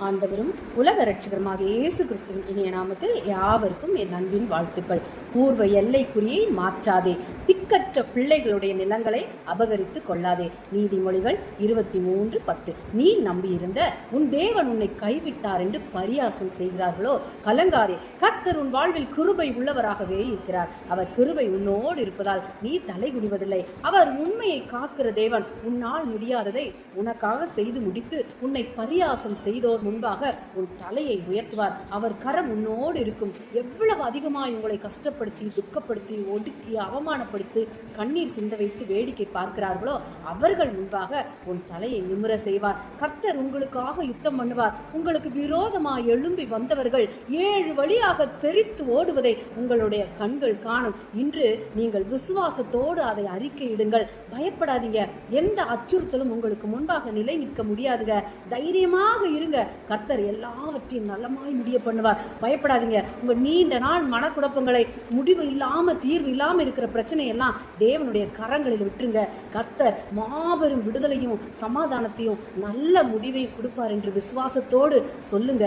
ஆண்டவரும் உலக இரட்சகருமாக இயேசு கிறிஸ்துவின் இனிய நாமத்தில் யாவருக்கும் என் அன்பின் வாழ்த்துக்கள். பூர்வ எல்லைக்குறியை மாற்றாதே, திக்கற்ற பிள்ளைகளுடைய நிலங்களை அபகரித்து கொள்ளாதே. நீதிமொழிகள் 23:10. நீ நம்பியிருந்த உன் தேவன் உன்னை கைவிட்டார் என்று பரியாசம் செய்கிறார்களோ, கலங்காதே. கர்த்தர் உன் வாழ்வில் கிருபை உள்ளவராகவே இருக்கிறார். அவர் கிருபை உன்னோடு இருப்பதால் நீ தலைகுனிவதில்லை. அவர் உண்மையை காக்கிற தேவன். உன்னால் முடியாததை உனக்காக செய்து முடித்து உன்னை பரியாசம் செய்தோர் முன்பாக உன் தலையை உயர்த்துவார். அவர் கரம் உன்னோடு இருக்கும். எவ்வளவு அதிகமாய் உங்களை கஷ்டப்படுத்தி, துக்கப்படுத்தி, ஒடுக்கி, அவமானப்படுத்தி, கண்ணீர் சிந்த வைத்து வேடிக்கை பார்க்கிறார்களோ அவர்கள் முன்பாக உன் தலையை நிமிர செய்வார். கர்த்தர் உங்களுக்காக யுத்தம் பண்ணுவார். உங்களுக்கு விரோதமாய் எழும்பி வந்தவர்கள் 7 வழியாக தெரித்து ஓடுவதை உங்களுடைய கண்கள் காணும். இன்று நீங்கள் விசுவாசத்தோடு அதை அறிக்கையிடுங்கள். பயப்படாதீங்க. எந்த அச்சுறுத்தலும் உங்களுக்கு முன்பாக நிலை நிற்க முடியாதுங்க. தைரியமாக இருங்க. கர்த்தர் எல்லாவற்றையும் நல்லமாய் முடிய பண்ணுவார். பயப்படாதீங்க. உங்க நீண்ட நாள் மனக்குழப்பங்களை, முடிவு இல்லாம தீர்வு இல்லாம இருக்கிற பிரச்சனை எல்லாம் தேவனுடைய கரங்களில் விட்டுருங்க. கர்த்தர் மாபெரும் விடுதலையும் சமாதானத்தையும் நல்ல முடிவையும் கொடுப்பார் என்று விசுவாசத்தோடு சொல்லுங்க.